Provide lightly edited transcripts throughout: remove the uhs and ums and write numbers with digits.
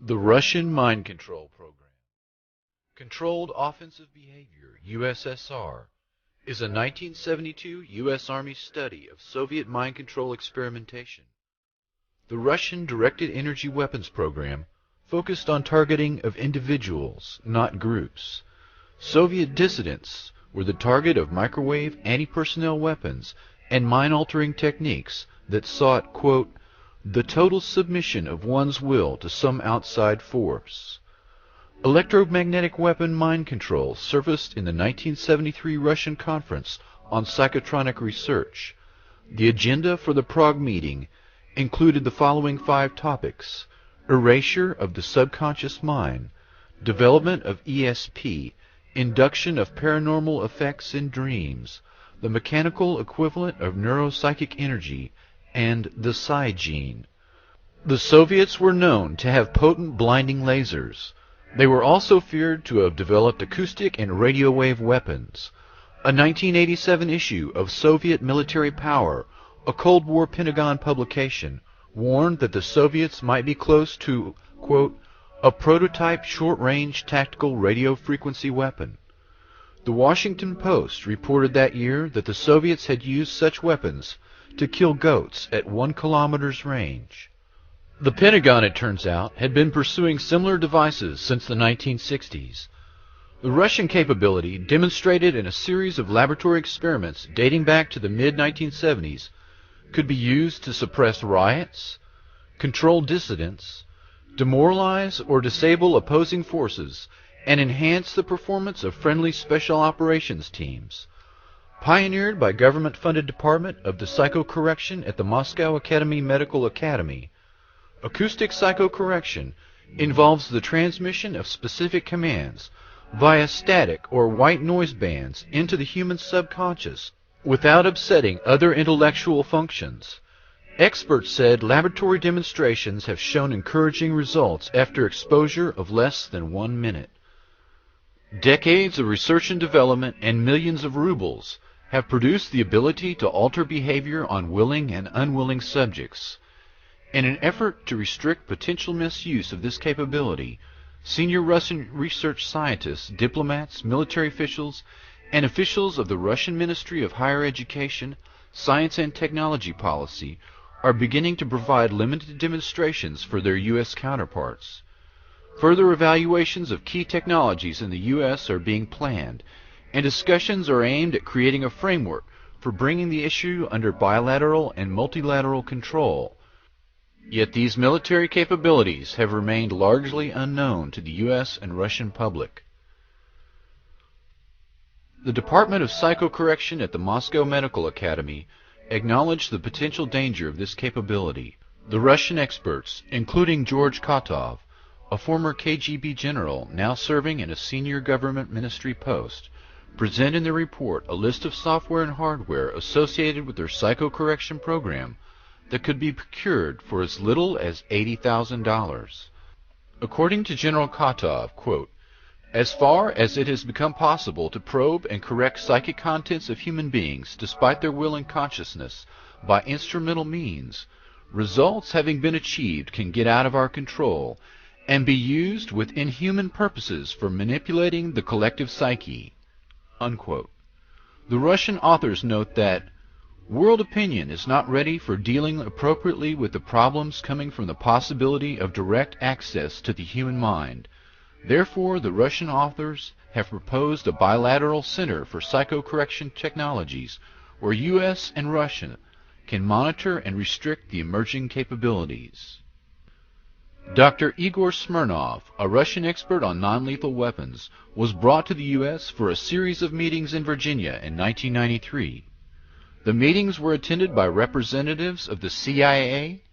The Russian Mind Control Program. Controlled Offensive Behavior, USSR, is a 1972 U.S. Army study of Soviet mind control experimentation. The Russian Directed Energy Weapons Program focused on targeting of individuals, not groups. Soviet dissidents were the target of microwave anti-personnel weapons and mind-altering techniques that sought, quote, the total submission of one's will to some outside force. Electromagnetic weapon mind control surfaced in the 1973 Russian Conference on Psychotronic Research. The agenda for the Prague meeting included the following 5 topics: erasure of the subconscious mind, development of ESP, induction of paranormal effects in dreams, the mechanical equivalent of neuropsychic energy, and the psi gene. The Soviets were known to have potent blinding lasers. They were also feared to have developed acoustic and radio wave weapons. A 1987 issue of Soviet Military Power, a Cold War Pentagon publication, warned that the Soviets might be close to, quote, a prototype short-range tactical radio frequency weapon. The Washington Post reported that year that the Soviets had used such weapons to kill goats at 1 kilometer's range. The Pentagon, it turns out, had been pursuing similar devices since the 1960s. The Russian capability, demonstrated in a series of laboratory experiments dating back to the mid-1970s, could be used to suppress riots, control dissidents, demoralize or disable opposing forces, and enhance the performance of friendly special operations teams. Pioneered by government-funded department of the psychocorrection at the Moscow Academy Medical Academy, acoustic psychocorrection involves the transmission of specific commands via static or white noise bands into the human subconscious without upsetting other intellectual functions. Experts said laboratory demonstrations have shown encouraging results after exposure of less than 1 minute. Decades of research and development and millions of rubles have produced the ability to alter behavior on willing and unwilling subjects. In an effort to restrict potential misuse of this capability, senior Russian research scientists, diplomats, military officials, and officials of the Russian Ministry of Higher Education, Science and Technology Policy are beginning to provide limited demonstrations for their U.S. counterparts. Further evaluations of key technologies in the U.S. are being planned, and discussions are aimed at creating a framework for bringing the issue under bilateral and multilateral control. Yet these military capabilities have remained largely unknown to the U.S. and Russian public. The Department of Psychocorrection at the Moscow Medical Academy acknowledged the potential danger of this capability. The Russian experts, including George Kotov, a former KGB general now serving in a senior government ministry post, present in their report a list of software and hardware associated with their psychocorrection program that could be procured for as little as $80,000. According to General Kotov, quote, as far as it has become possible to probe and correct psychic contents of human beings despite their will and consciousness by instrumental means, results having been achieved can get out of our control and be used with inhuman purposes for manipulating the collective psyche. Unquote. The Russian authors note that world opinion is not ready for dealing appropriately with the problems coming from the possibility of direct access to the human mind. Therefore, the Russian authors have proposed a bilateral center for psychocorrection technologies where U.S. and Russia can monitor and restrict the emerging capabilities. Dr. Igor Smirnov, a Russian expert on non-lethal weapons, was brought to the U.S. for a series of meetings in Virginia in 1993. The meetings were attended by representatives of the CIA,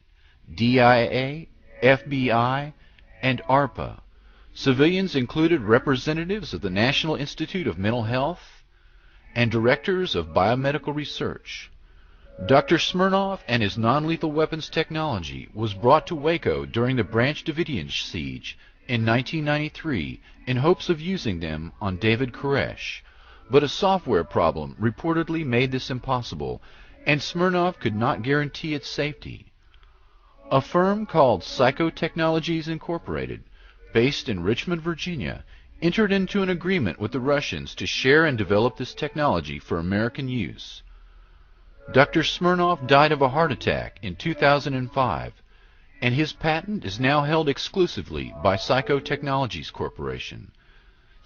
DIA, FBI, and ARPA. Civilians included representatives of the National Institute of Mental Health and directors of biomedical research. Dr. Smirnov and his non-lethal weapons technology was brought to Waco during the Branch Davidian siege in 1993 in hopes of using them on David Koresh, but a software problem reportedly made this impossible, and Smirnov could not guarantee its safety. A firm called Psycho-Technologies Incorporated, based in Richmond, Virginia, entered into an agreement with the Russians to share and develop this technology for American use. Dr. Smirnov died of a heart attack in 2005, and his patent is now held exclusively by Psycho-Technologies Corporation.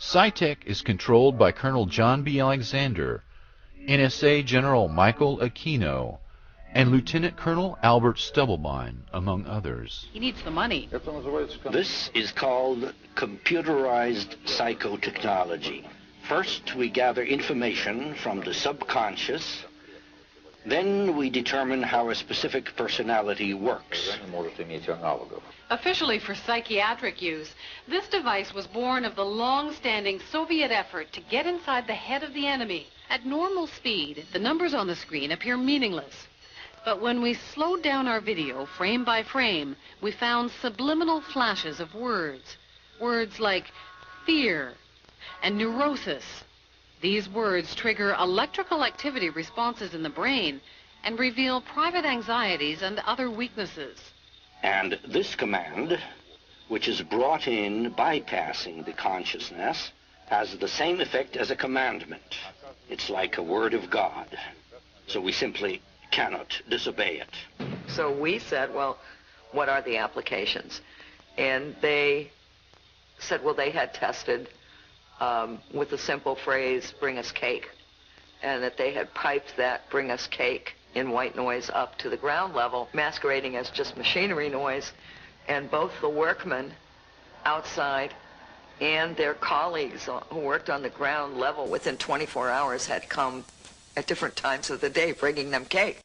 Psytech is controlled by Colonel John B. Alexander, NSA General Michael Aquino, and Lieutenant Colonel Albert Stubblebine, among others. He needs the money. This is called computerized psychotechnology. First, we gather information from the subconscious. Then we determine how a specific personality works. Officially for psychiatric use, this device was born of the long-standing Soviet effort to get inside the head of the enemy. At normal speed, the numbers on the screen appear meaningless. But when we slowed down our video frame by frame, we found subliminal flashes of words. Words like fear and neurosis. These words trigger electrical activity responses in the brain and reveal private anxieties and other weaknesses. And this command, which is brought in bypassing the consciousness, has the same effect as a commandment. It's like a word of God. So we simply cannot disobey it. So we said, well, what are the applications? And they said, well, they had tested with the simple phrase, bring us cake, and that they had piped that bring us cake in white noise up to the ground level, masquerading as just machinery noise, and both the workmen outside and their colleagues who worked on the ground level within 24 hours had come at different times of the day bringing them cake.